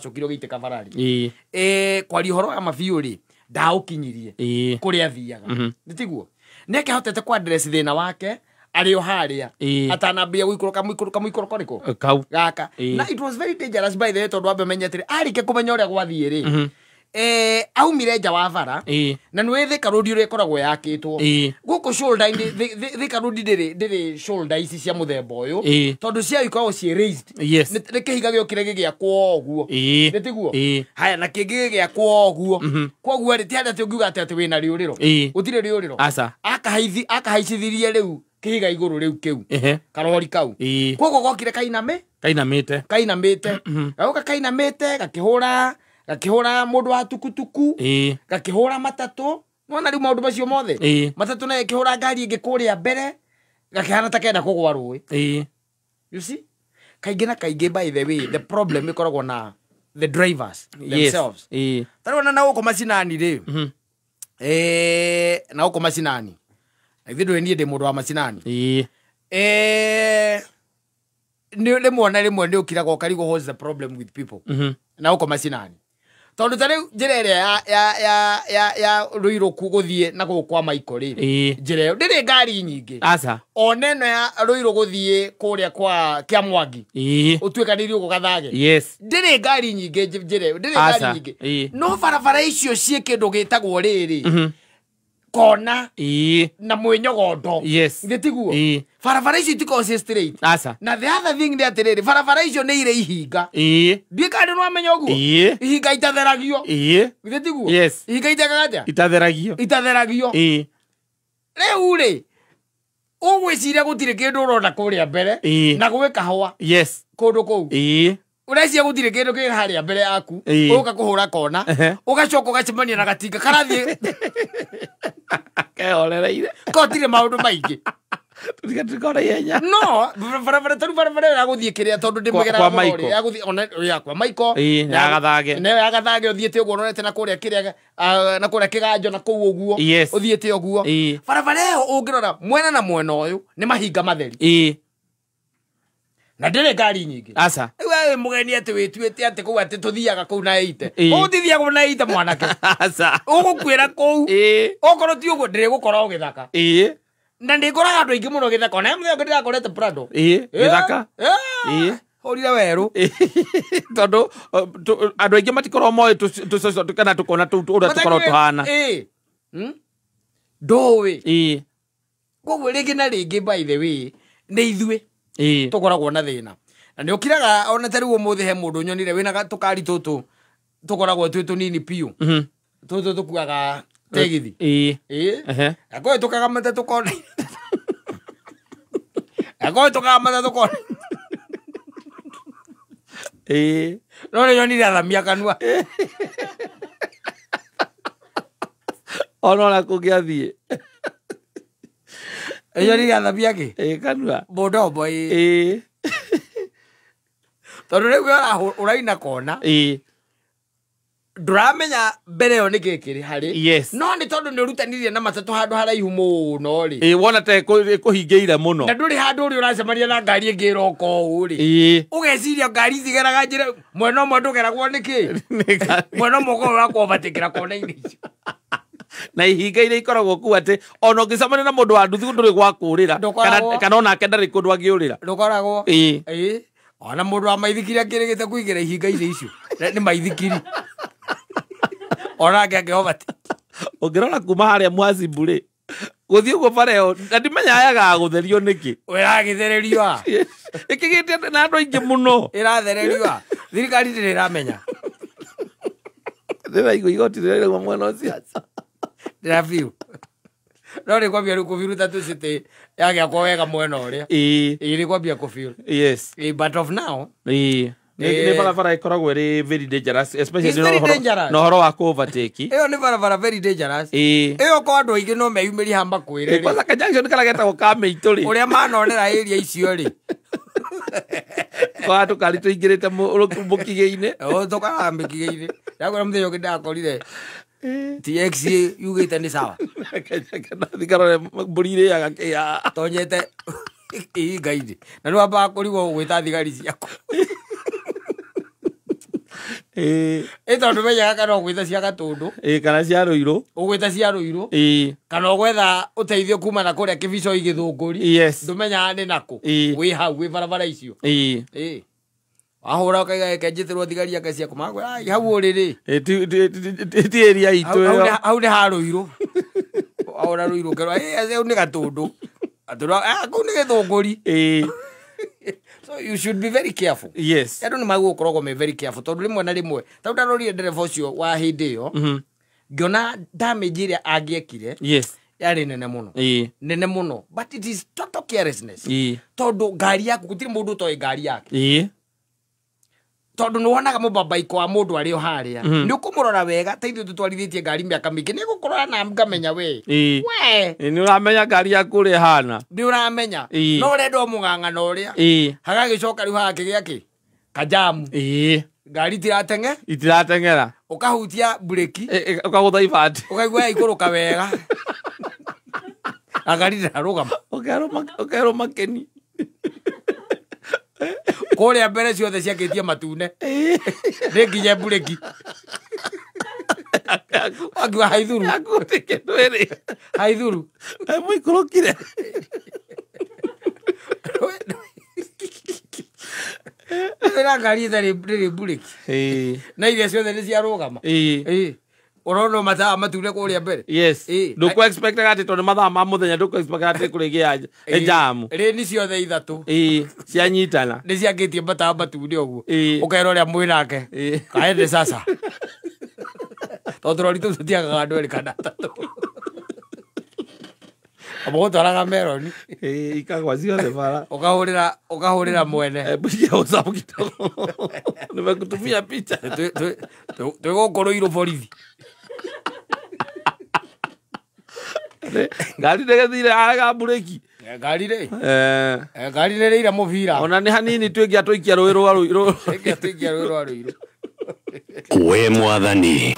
cokiro gite kabarari kwari horo ya mabiuri ndaukinyirie kuri athiaga nditiguo neke hotete kwa address thina wake ario haria atanambia guikoroka muikoroka riko gaka na it was very dangerous by the way tondu ambe menyetire arike kumenya uria gwathie ri aumire nja wa bara na nwe thika rodi uri koragwo yakitwo guku shoulder thika rodi ndiri shoulder ici cia muthemba uyu tondu cia ikoragwo ci raised ni kihiga gyo kire gia kwoguo nditiguo haya na kingi gia kwoguo kwoguo ri tienda tungiuga ati wina riuriro utire riuriro akahaicithirie riu kihiga iguru riu kiu karori kau kwoguo gokire kainamite gauka kainamite gakihura mundu wa tukutuku gakihura matatu nona riu maundu macio mothe matatu na gakihura ngari ingi kuria mbere gakihana ta kenda kugwa rui you see kaingi na kaingi by the way the problem ikoragwo na the drivers themselves tarona na uko macinani ri na uko macinani ithindo ni ndi mundu wa macinani ni muona rimwe ndi ukiraga ukarigo what's the problem with people na uko macinani tondu tare njirere ya ruiro kuguthie na gukwa maiko ri njire ndiri ngari nyingi oneno ya ruiro guthie kuria kwa kia Mwangi utwekanirie uko gathage ndiri ngari nyingi njire ndiri ngari nyingi no barabara icio cie kindu gitagwo riri kona na mwenyogondo nditiguo barabara icio tiko straight na the other thing that riri barabara icio ni ire ihinga ndikandi no amenya uguo ihinga itatheragio nditiguo ihinga itatheragio riu ri ugwiciria gutire kindu urona kuria mbere na gwe kahwa kundu kou urecia gutire kindu ki haria mbere yaku uka kuhura kona ugacoka ugacemania na gatinga karathie keorereire kotire maundu maingi tutikora yenya no barabara ya guthie kiria tondu ndimugera ya guthie ona ya kwa maiko ya gathage uthiete uguo norete na kuria kiria na kuria kiganjo na kou uguo uthiete uguo barabara yo ungirora mwena na mwena uyu ni mahinga matheri na ndire ngari nyingi we mugeni ati wituite ati kou ati tuthiaga kou na ite utithia kou na ite mwanake ugukwira kou okoro ti uguo ndire gukora ugithaka na ndikoraga andu aingi muno githaka na muthe ndirakorete Prado githaka horire weru tondu andu aingi matikoro moe tu kana tukona tu uria tukoro tuhana ndowe koguo ringi na ringi by the way ni ithue tukoragwo na thina na ni ukiraga ona tari umuthi he mundu nyonire wina tukari tutu tukoragwo twitu nini piu tutu tukuaga tegithi akoe tukaga mata tukona akoe tukaga mata tukona no ni nyonire athamia kanua ona kugiathie nyonire athamia ki kanua bodo boy tondu riu uraina kona duramenya mbere yo nikikiri hari no ni tondu ni urutanirie na matatu handu haraihu muno ri wona te kuhingeire muno na nduri handu uri uracemaria na ngari ingi roko uri ugeciria ngari thigeraga njire mwena umwe ndugeragwo niki mwena umwe urakwo batikira kona ini icio na ihinga ire ikoragwo ku ati ona ngicamania na mundu wa nduthi nduri gwakurira kana ona ke ndari kundu angiurira ndukoragwo ona mundu wa maithikiri akirigite kuigira ihinga ire icio ni maithikiri ona ngeke obati ungirora kuma haria Mwazibure guthie ugo bareo na ndimenya ayaga gutherio niki iragithererio ikigite na andu aingi muno irathererio thirikari ndiramenya ndira igoti ndire mwena ucio ndirafiu no ni kwambia kuviruta tu city yage kwa wega mwena uria iri kwambia kufiu but of now ni barabara ikoragwo ri very dangerous especially no horo wa overtake iyo ni barabara very dangerous iyo kwa andu aingi no meyumiri hamba kwire kwanza ka junction kala geta gukame ituri uria manonera area icio ri kwa tu kali tu ingirite mukigeine toka mbikigeine yagora muthe ndakorire TX yugite ni sawa kana thikara burire agakia tonyete gaidi na no aba korigo gwita thigari ciako tondu menyaga kana gwitha cia gatundu kana cia ruiru ugwita cia ruiru kana gwetha uteithio kuma na kuria kibico igithunguri ndumenyaga ni naku wi hau wi barabara icio ahora kaiga kenjitirwo thigari yake cia kumagwe hau uriri ti area itu hau ni ha ruiru ahora ruiru kerwa au ni gatundu atura aku ni githunguri so you should be very careful. Yes. I don't know magu ukorogo me very careful. Tondu rimwe na rimwe. Tauda rori ndereva ucio wa hindi yo. Ngiona damage iria angiekire. Yes. Yari nene muno. Nene muno. But it is total carelessness. Tondu ngari yaku gutiri mundu toy ngari yake. Tondu ni wonaga mubabaiko wa mundu ari o haria. Ni ukumurora wega ta ithu tutwarithitie ngari miaka mingi ni gukorora na ngamenya we. Ni uramenya ngari yaku ri hana. Ni uramenya. No rendo mungangana uria. Hagagicoka riu hake giaki. Kajamu. Ngari itiratengera. Ukahutia breki. Ukagutha ibati. Ukaigua ikuruka wega. Ngari ndarugama. Ukero makeni. Kuria mbere ciothe ciakitie matune nginya bureki akiwa haithuru haithuru muikurukire na ngari ithari bureki na iria ciothe ni ciarugama urono mathaa matune kuria mbere yes nduku expect ati tondu mathaa ma muthenya nduku expect ati kurigia jamu ri ni ciothe ithatu cianyitana ni ciakitie mathaa matune uguo ukaira uria mwinake kaende sasa tondu rori tu tutiagaga andu eri kana tatu abo twaraga meroni ikagwa ciothe bara ukahurira mwene bucia usabu kidogo nimekutumia picha twigukoro iro borithi ngari ndegethire araga bureki ngari ri ngari ri ira mubira ona ni hanini twingia twikia rwi rwa ruiru twingia rwi rwa ruiru we mwathani